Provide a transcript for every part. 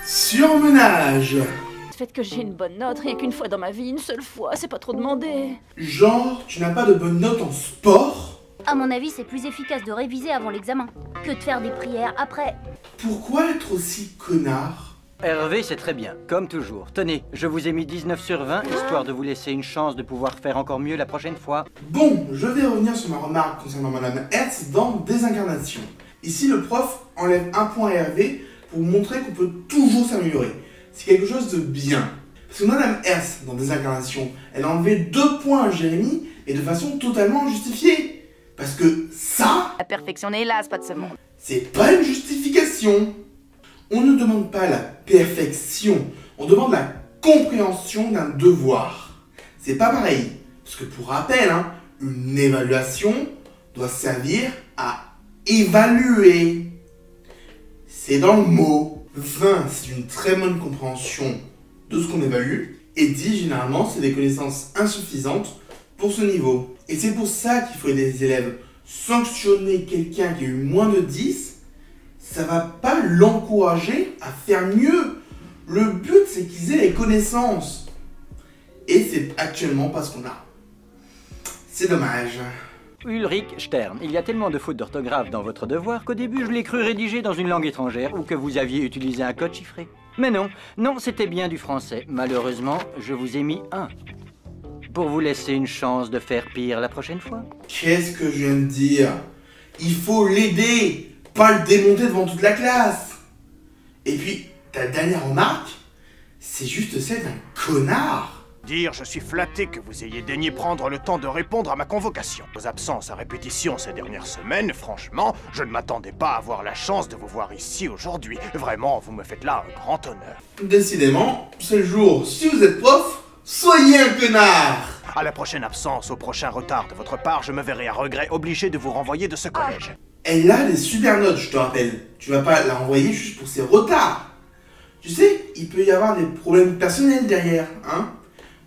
Surmenage. Le fait que j'ai une bonne note, rien qu'une fois dans ma vie, une seule fois, c'est pas trop demandé. Genre, tu n'as pas de bonne note en sport? À mon avis, c'est plus efficace de réviser avant l'examen que de faire des prières après. Pourquoi être aussi connard? Hervé, c'est très bien, comme toujours. Tenez, je vous ai mis 19 sur 20, histoire de vous laisser une chance de pouvoir faire encore mieux la prochaine fois. Bon, je vais revenir sur ma remarque concernant Madame Hertz dans Désincarnation. Ici, le prof enlève un point à Hervé pour montrer qu'on peut toujours s'améliorer. C'est quelque chose de bien. Parce que Madame Hertz, dans Désincarnation, elle a enlevé 2 points à Jérémy et de façon totalement injustifiée. Parce que ça, La perfection n'est hélas pas de ce monde. c'est pas une justification. On ne demande pas la perfection, on demande la compréhension d'un devoir. C'est pas pareil. Parce que pour rappel, une évaluation doit servir à évaluer. C'est dans le mot. 20, c'est une très bonne compréhension de ce qu'on évalue. Et 10, généralement, c'est des connaissances insuffisantes pour ce niveau. Et c'est pour ça qu'il faut aider les élèves. Sanctionner quelqu'un qui a eu moins de 10, ça va pas l'encourager à faire mieux. Le but, c'est qu'ils aient les connaissances. Et c'est actuellement pas ce qu'on a. C'est dommage. Ulrich Stern, il y a tellement de fautes d'orthographe dans votre devoir qu'au début je l'ai cru rédigé dans une langue étrangère ou que vous aviez utilisé un code chiffré. Mais non, c'était bien du français. Malheureusement, je vous ai mis 1. Pour vous laisser une chance de faire pire la prochaine fois. Qu'est-ce que je viens de dire? Il faut l'aider, pas le démonter devant toute la classe. Et puis, ta dernière remarque, c'est juste celle d'un connard. Dire je suis flatté que vous ayez daigné prendre le temps de répondre à ma convocation. Vos absences à répétition ces dernières semaines, franchement, je ne m'attendais pas à avoir la chance de vous voir ici aujourd'hui. Vraiment, vous me faites là un grand honneur. Décidément, c'est le jour. Si vous êtes prof, soyez un connard. À la prochaine absence, au prochain retard de votre part, je me verrai à regret obligé de vous renvoyer de ce collège. Elle a des super notes, je te rappelle. Tu vas pas la renvoyer juste pour ses retards. Tu sais, il peut y avoir des problèmes personnels derrière,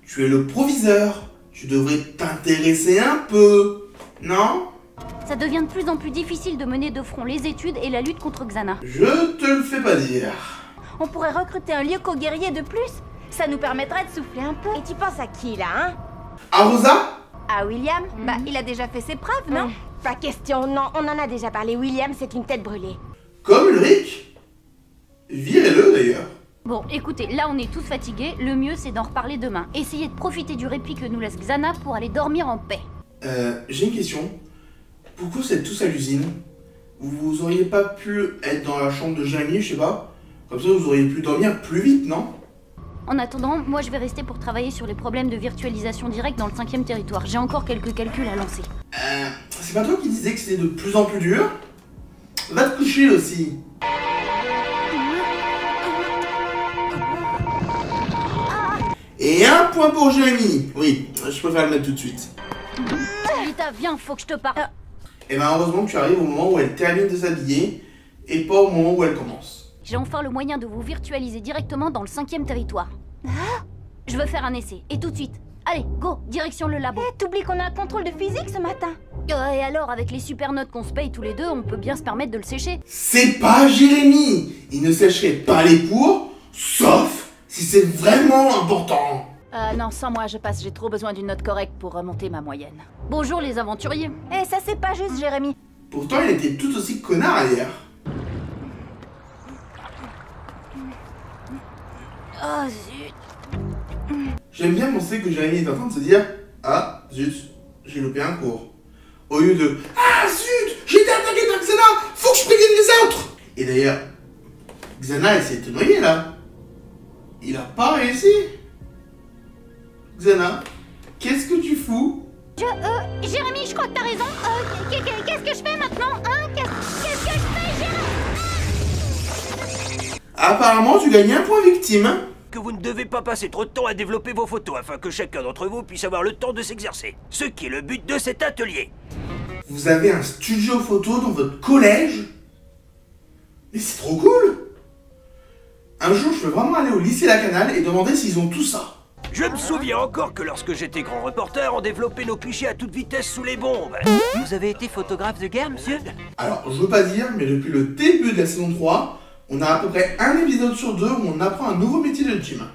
Tu es le proviseur. Tu devrais t'intéresser un peu, non? Ça devient de plus en plus difficile de mener de front les études et la lutte contre Xana. Je te le fais pas dire. On pourrait recruter un Lyoko-guerrier de plus. Ça nous permettrait de souffler un peu. Et tu penses à qui, là, À Rosa? À William? Bah, il a déjà fait ses preuves, non? Pas question, non, on en a déjà parlé. William, c'est une tête brûlée. Comme Ulrich? Virez-le, d'ailleurs. Bon, écoutez, là on est tous fatigués, le mieux c'est d'en reparler demain. Essayez de profiter du répit que nous laisse Xana pour aller dormir en paix. J'ai une question. Pourquoi vous êtes tous à l'usine? Vous auriez pas pu être dans la chambre de Jérémy, je sais pas? Comme ça vous auriez pu dormir plus vite, non? En attendant, moi je vais rester pour travailler sur les problèmes de virtualisation directe dans le 5e territoire. J'ai encore quelques calculs à lancer. C'est pas toi qui disais que c'était de plus en plus dur? Va te coucher aussi. Et un point pour Jérémy. Oui, je préfère le mettre tout de suite. Rita, viens, faut que je te parle. Et ben heureusement que tu arrives au moment où elle termine de s'habiller et pas au moment où elle commence. J'ai enfin le moyen de vous virtualiser directement dans le 5e territoire. Je veux faire un essai, et tout de suite. Allez, go, direction le labo. T'oublies qu'on a un contrôle de physique ce matin. Et alors, avec les super notes qu'on se paye tous les deux, on peut bien se permettre de le sécher. C'est pas Jérémy. Il ne sécherait pas les cours, sauf si c'est vraiment important. Non, sans moi, je passe. J'ai trop besoin d'une note correcte pour remonter ma moyenne. Bonjour les aventuriers. Eh, ça c'est pas juste, Jérémy. Pourtant, il était tout aussi connard hier. Oh zut. J'aime bien penser que Jérémy est en train de se dire « Ah, zut, j'ai loupé un cours. » Au lieu de « Ah, zut, j'ai été attaqué par Xana, faut que je prévienne les autres !» Et d'ailleurs, Xana essaie de te noyer là. Il a pas réussi. Xana, qu'est-ce que tu fous? Jérémy, je crois que t'as raison. Qu'est-ce que je fais maintenant, Qu'est-ce que je fais, Jérémy? Apparemment, tu gagnes un point victime. Que vous ne devez pas passer trop de temps à développer vos photos afin que chacun d'entre vous puisse avoir le temps de s'exercer. Ce qui est le but de cet atelier. Vous avez un studio photo dans votre collège? Mais c'est trop cool. Un jour, je veux vraiment aller au lycée Lacanal et demander s'ils ont tout ça. Je me souviens encore que lorsque j'étais grand reporter, on développait nos clichés à toute vitesse sous les bombes. Vous avez été photographe de guerre, monsieur? Alors, je veux pas dire, mais depuis le début de la saison 3, On a à peu près un épisode sur 2 où on apprend un nouveau métier de Jim.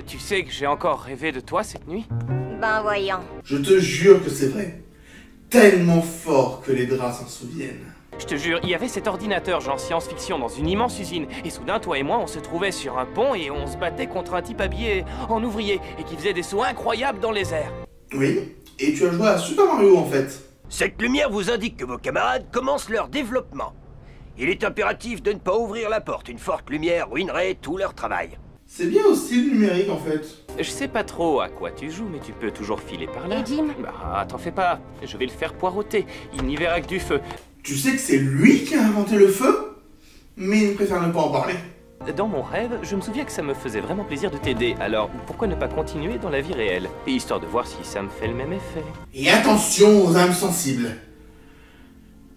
Tu sais que j'ai encore rêvé de toi cette nuit? Ben voyons. Je te jure que c'est vrai. Tellement fort que les draps s'en souviennent. Je te jure, il y avait cet ordinateur genre science-fiction dans une immense usine. Et soudain, toi et moi, on se trouvait sur un pont et on se battait contre un type habillé en ouvrier et qui faisait des sauts incroyables dans les airs. Oui, et tu as joué à Super Mario en fait. Cette lumière vous indique que vos camarades commencent leur développement. Il est impératif de ne pas ouvrir la porte. Une forte lumière ruinerait tout leur travail. C'est bien aussi le numérique en fait. Je sais pas trop à quoi tu joues, mais tu peux toujours filer par là. Et Jim? Bah, t'en fais pas. Je vais le faire poireauter. Il n'y verra que du feu. Tu sais que c'est lui qui a inventé le feu? Mais il préfère ne pas en parler. Dans mon rêve, je me souviens que ça me faisait vraiment plaisir de t'aider. Alors, pourquoi ne pas continuer dans la vie réelle? Histoire de voir si ça me fait le même effet. Et attention aux âmes sensibles.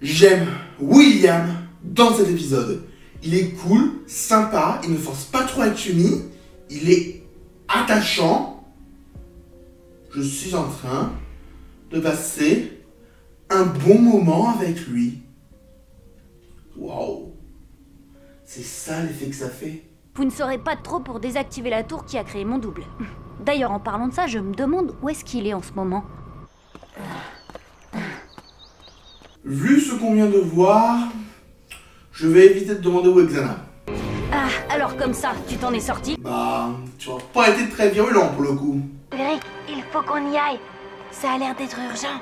J'aime William dans cet épisode. Il est cool, sympa, il ne force pas trop à être uni, il est attachant. Je suis en train de passer un bon moment avec lui. Waouh! C'est ça l'effet que ça fait. Vous ne serez pas trop pour désactiver la tour qui a créé mon double. D'ailleurs, en parlant de ça, je me demande où est-ce qu'il est en ce moment. Vu ce qu'on vient de voir, je vais éviter de demander où est Xana. Ah, alors comme ça, tu t'en es sorti? Bah, tu n'as pas été très virulent pour le coup. Eric, il faut qu'on y aille. Ça a l'air d'être urgent.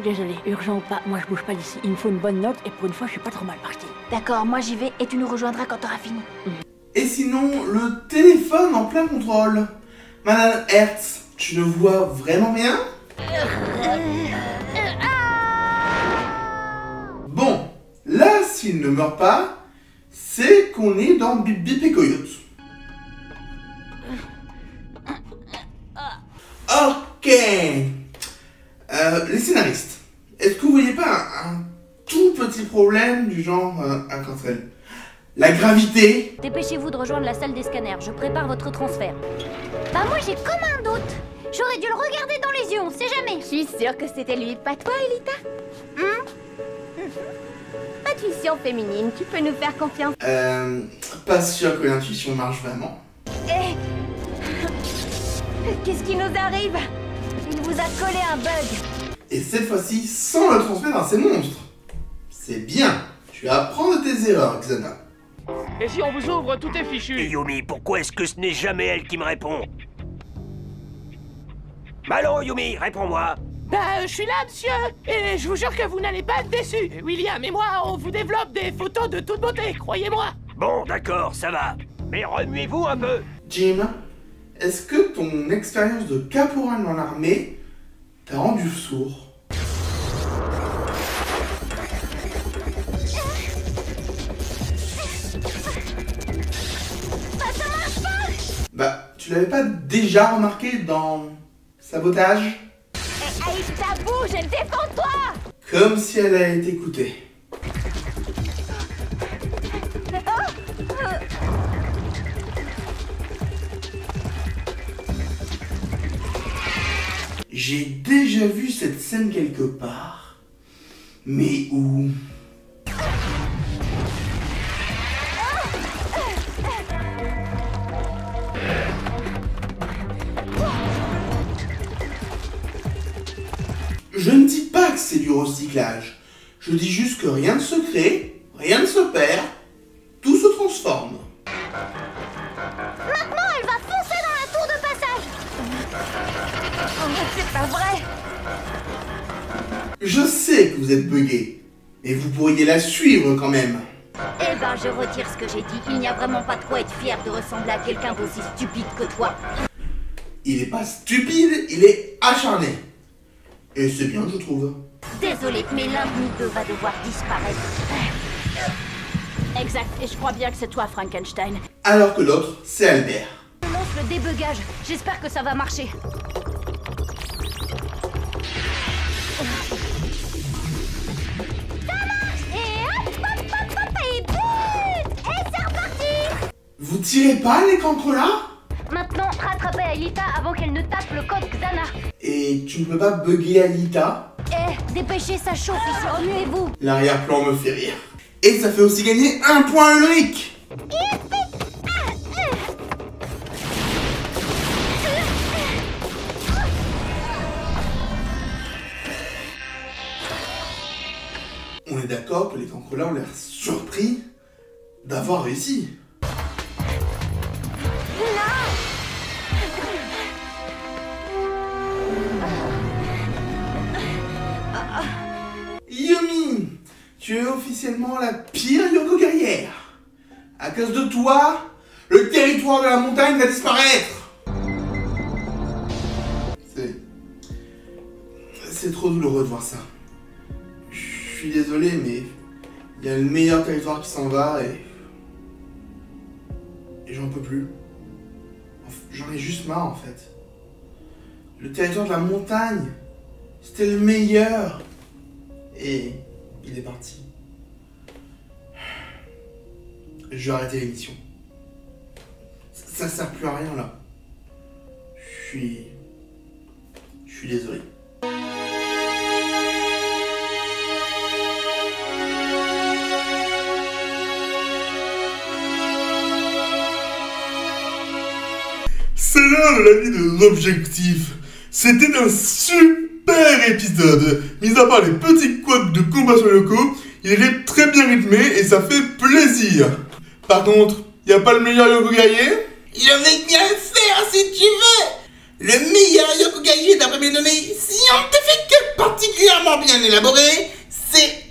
Désolé, urgent ou pas, moi je bouge pas d'ici. Il me faut une bonne note et pour une fois je suis pas trop mal parti. D'accord, moi j'y vais et tu nous rejoindras quand t'auras fini. Et sinon, le téléphone en plein contrôle. Madame Hertz, tu ne vois vraiment rien? Bon, là, s'il ne meurt pas, c'est qu'on est dans Bip Bip et Coyote. Ok. Les scénaristes, est-ce que vous voyez pas un tout petit problème du genre un cancel? La gravité? Dépêchez-vous de rejoindre la salle des scanners, je prépare votre transfert. Bah moi j'ai comme un doute. J'aurais dû le regarder dans les yeux, on sait jamais. Je suis sûre que c'était lui, pas toi, Elita. Intuition féminine, tu peux nous faire confiance. Pas sûr que l'intuition marche vraiment. Qu'est-ce qui nous arrive? Il vous a collé un bug. Et cette fois-ci, sans le transmettre à ces monstres. C'est bien. Tu apprends de tes erreurs, Xana. Et si on vous ouvre, tout est fichu. Et Yumi, pourquoi est-ce que ce n'est jamais elle qui me répond? Allô, Yumi, réponds-moi. Bah, je suis là, monsieur, et je vous jure que vous n'allez pas être déçus. William et moi, on vous développe des photos de toute beauté, croyez-moi. Bon, d'accord, ça va. Mais remuez-vous un peu. Jim, est-ce que ton expérience de caporal dans l'armée t'a rendu sourd? Bah, tu l'avais pas déjà remarqué dans Sabotage? Aïcha, bouge, défends-toi! Comme si elle allait t'écouter. J'ai déjà vu cette scène quelque part. Mais où? Je ne dis pas que c'est du recyclage. Je dis juste que rien ne se crée, rien ne se perd, tout se transforme. Maintenant, elle va foncer dans la tour de passage. C'est pas vrai. Je sais que vous êtes buggé, mais vous pourriez la suivre quand même. Eh ben, je retire ce que j'ai dit. Il n'y a vraiment pas de quoi être fier de ressembler à quelqu'un d'aussi stupide que toi. Il est pas stupide, il est acharné. Et c'est bien, je trouve. Désolée, mais l'un de nous deux va devoir disparaître. Exact, et je crois bien que c'est toi, Frankenstein. Alors que l'autre, c'est Albert. Je lance le débugage. J'espère que ça va marcher. Ça marche. Et hop, hop, hop, hop, et but. Et c'est reparti. Vous tirez pas les cancres là? Maintenant, rattrapez Aelita avant qu'elle ne tape le code Xana. Et tu ne peux pas bugger Alita? Eh, dépêchez, ça chauffe, remuez-vous. L'arrière-plan me fait rire. Et ça fait aussi gagner un point à Ulrich. On est d'accord que les cancrelats ont l'air surpris d'avoir réussi. Yumi, tu es officiellement la pire Yoko guerrière. À cause de toi, le territoire de la montagne va disparaître. C'est trop douloureux de voir ça. Je suis désolé, mais il y a le meilleur territoire qui s'en va et j'en peux plus. J'en ai juste marre en fait. Le territoire de la montagne, c'était le meilleur. Et il est parti. Je vais arrêter l'émission. Ça sert plus à rien là. Je suis désolé. C'est l'heure de la vie de l'objectif. C'était un super épisode. Mis à part les petits couacs de combat sur Yoko, il est très bien rythmé et ça fait plaisir. Par contre, y a pas le meilleur Yoko guerrier? Je vais bien le faire si tu veux. Le meilleur Yoko guerrier d'après mes données scientifiques particulièrement bien élaborées, c'est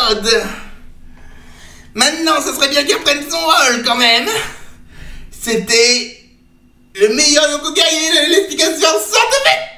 Horde. Maintenant, ce serait bien qu'il reprenne son rôle quand même. C'était le meilleur Yoko guerrier de l'explication scientifique.